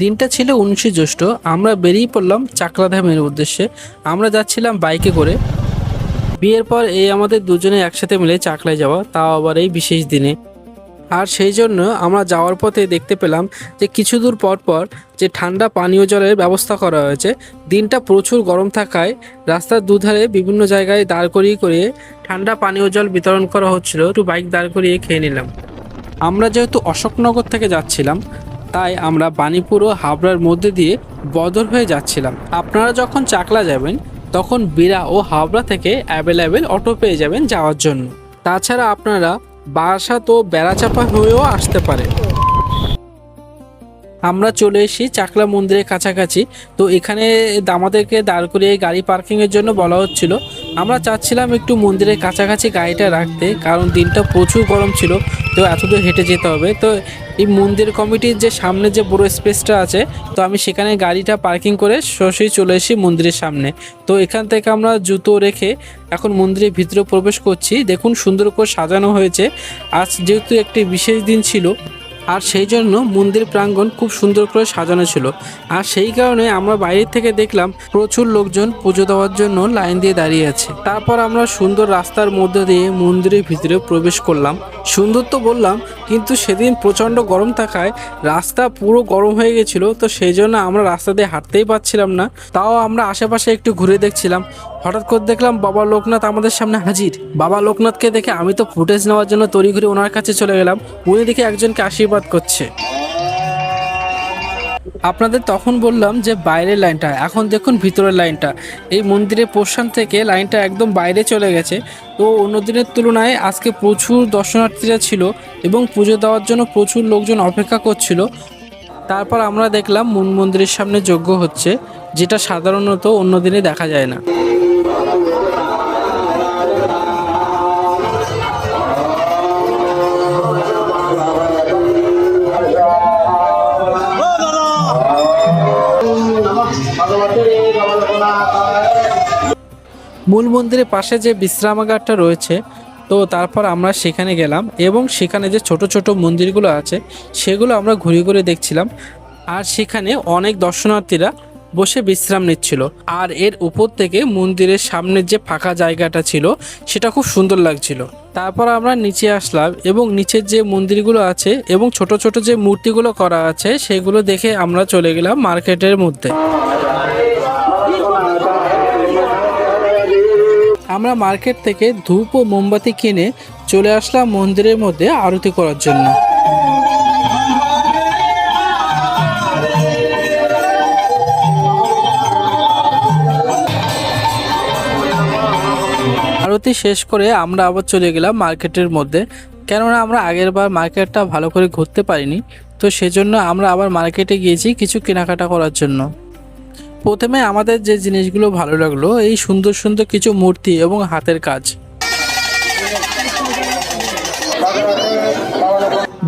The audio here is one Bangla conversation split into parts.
দিনটা ছিল 19 জ্যৈষ্ঠ। আমরা বেরিয়ে পড়লাম চাকলাধামের উদ্দেশ্যে। আমরা যাচ্ছিলাম বাইকে করে। বিয়ের পর এই আমাদের দুজনে একসাথে মিলে চাকলায় যাওয়া, তাও আবার এই বিশেষ দিনে। আর সেই জন্য আমরা যাওয়ার পথে দেখতে পেলাম যে কিছু দূর পর পর যে ঠান্ডা পানীয় জলের ব্যবস্থা করা হয়েছে। দিনটা প্রচুর গরম থাকায় রাস্তার দুধারে বিভিন্ন জায়গায় দাঁড় করিয়ে ঠান্ডা পানীয় জল বিতরণ করা হচ্ছিল। একটু বাইক দাঁড় করিয়ে খেয়ে নিলাম। আমরা যেহেতু অশোকনগর থেকে যাচ্ছিলাম, তাই আমরা বাণীপুর ও হাবড়ার মধ্যে দিয়ে বদর হয়ে যাচ্ছিলাম। আপনারা যখন চাকলা যাবেন তখন বিরা ও হাবড়া থেকে অ্যাভেলেবেল অটো পেয়ে যাবেন যাওয়ার জন্য। তাছাড়া আপনারা বারাসাত ও বেড়াচাপা হয়েও আসতে পারেন। আমরা চলে এসেছি চাকলা মন্দিরের কাছাকাছি। তো এখানে আমাদেরকে দাঁড় করিয়ে গাড়ি পার্কিংয়ের জন্য বলা হচ্ছিল। আমরা চাচ্ছিলাম একটু মন্দিরের কাছাকাছি গাড়িটা রাখতে, কারণ দিনটা প্রচুর গরম ছিল, তো এতদূর হেঁটে যেতে হবে। তো এই মন্দির কমিটির যে সামনে যে বড় স্পেসটা আছে, তো আমি সেখানে গাড়িটা পার্কিং করে সরাসরি চলে এসেছি মন্দিরের সামনে। তো এখান থেকে আমরা জুতো রেখে এখন মন্দিরের ভিতরে প্রবেশ করছি। দেখুন সুন্দর করে সাজানো হয়েছে। আজ যেহেতু একটি বিশেষ দিন ছিল, আর সেই জন্য মন্দির প্রাঙ্গণ খুব সুন্দর করে সাজানো ছিল। আর সেই কারণে আমরা বাইরে থেকে দেখলাম প্রচুর লোকজন পুজো দেওয়ার জন্য লাইন দিয়ে দাঁড়িয়ে আছে। তারপর আমরা সুন্দর রাস্তার মধ্যে দিয়ে মন্দিরের ভিতরে প্রবেশ করলাম। সুন্দর তো বললাম, কিন্তু সেদিন প্রচণ্ড গরম থাকায় রাস্তা পুরো গরম হয়ে গেছিলো। তো সেই জন্য আমরা রাস্তা দিয়ে হাঁটতেই পারছিলাম না। তাও আমরা আশেপাশে একটু ঘুরে দেখছিলাম। হঠাৎ করে দেখলাম বাবা লোকনাথ আমাদের সামনে হাজির। বাবা লোকনাথকে দেখে আমি তো ফুটেজ নেওয়ার জন্য তড়িঘড়ি ওনার কাছে চলে গেলাম। উনি দেখে একজনকে আশীর্বাদ করছে। আপনাদের তখন বললাম যে বাইরের লাইনটা, এখন দেখুন ভিতরের লাইনটা। এই মন্দিরের পোর্শন থেকে লাইনটা একদম বাইরে চলে গেছে। তো অন্য দিনের তুলনায় আজকে প্রচুর দর্শনার্থীরা ছিল এবং পুজো দেওয়ার জন্য প্রচুর লোকজন অপেক্ষা করছিল। তারপর আমরা দেখলাম মন্দিরের সামনে যজ্ঞ হচ্ছে, যেটা সাধারণত অন্য দিনে দেখা যায় না। মূল মন্দিরের পাশে যে বিশ্রামাগারটা রয়েছে, তো তারপর আমরা সেখানে গেলাম এবং সেখানে যে ছোট ছোট মন্দিরগুলো আছে সেগুলো আমরা ঘুরে ঘুরে দেখছিলাম। আর সেখানে অনেক দর্শনার্থীরা বসে বিশ্রাম নিচ্ছিল। আর এর উপর থেকে মন্দিরের সামনের যে ফাঁকা জায়গাটা ছিল সেটা খুব সুন্দর লাগছিল। তারপর আমরা নিচে আসলাম এবং নিচের যে মন্দিরগুলো আছে এবং ছোট ছোট যে মূর্তিগুলো করা আছে সেগুলো দেখে আমরা চলে গেলাম মার্কেটের মধ্যে। আমরা মার্কেট থেকে ধূপ ও মোমবাতি কিনে চলে আসলাম মন্দিরের মধ্যে আরতি করার জন্য। আরতি শেষ করে আমরা আবার চলে গেলাম মার্কেটের মধ্যে, কেননা আমরা আগের বার মার্কেটটা ভালো করে ঘুরতে পারিনি। তো সেজন্য আমরা আবার মার্কেটে গিয়েছি কিছু কেনাকাটা করার জন্য। প্রথমে আমাদের যে জিনিসগুলো ভালো লাগলো, এই সুন্দর সুন্দর কিছু মূর্তি এবং হাতের কাজ।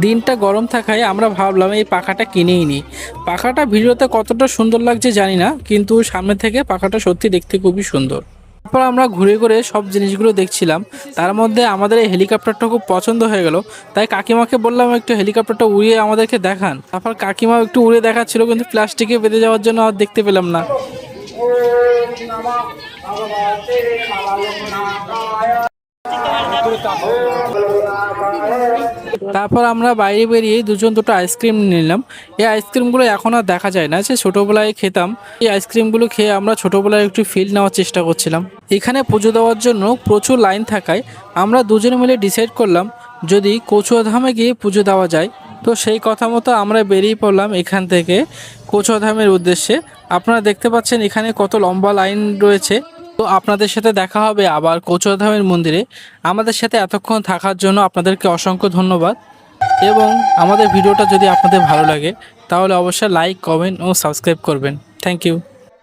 দিনটা গরম থাকায় আমরা ভাবলাম এই পাখাটা কিনেই নিই। পাখাটা ভিডিওতে কতটা সুন্দর লাগছে জানি না, কিন্তু সামনে থেকে পাখাটা সত্যি দেখতে খুবই সুন্দর। তারপর আমরা ঘুরে ঘুরে সব জিনিসগুলো দেখছিলাম। তার মধ্যে আমাদের এই হেলিকপ্টারটা খুব পছন্দ হয়ে গেল, তাই কাকিমাকে বললাম একটু হেলিকপ্টারটা উড়িয়ে আমাদেরকে দেখান। তারপর কাকিমাও একটু উড়ে দেখাচ্ছিল, কিন্তু প্লাস্টিকে বেঁধে যাওয়ার জন্য আর দেখতে পেলাম না। তারপর আমরা বাইরে বেরিয়ে দুটো আইসক্রিম নিলাম। এই আইসক্রিমগুলো এখন আর দেখা যায় না, সে ছোটোবেলায় খেতাম। এই আইসক্রিমগুলো খেয়ে আমরা ছোটোবেলায় একটু ফিল নেওয়ার চেষ্টা করছিলাম। এখানে পুজো দেওয়ার জন্য প্রচুর লাইন থাকায় আমরা দুজনে মিলে ডিসাইড করলাম যদি কচুয়াধামে গিয়ে পুজো দেওয়া যায়। তো সেই কথা মতো আমরা বেরিয়ে পড়লাম এখান থেকে কচুয়াধামের উদ্দেশ্যে। আপনারা দেখতে পাচ্ছেন এখানে কত লম্বা লাইন রয়েছে। তো আপনাদের সাথে দেখা হবে আবার কচুয়াধামের মন্দিরে। আমাদের সাথে এতক্ষণ থাকার জন্য আপনাদেরকে অসংখ্য ধন্যবাদ। এবং আমাদের ভিডিওটা যদি আপনাদের ভালো লাগে তাহলে অবশ্যই লাইক, কমেন্ট ও সাবস্ক্রাইব করবেন। Thank you.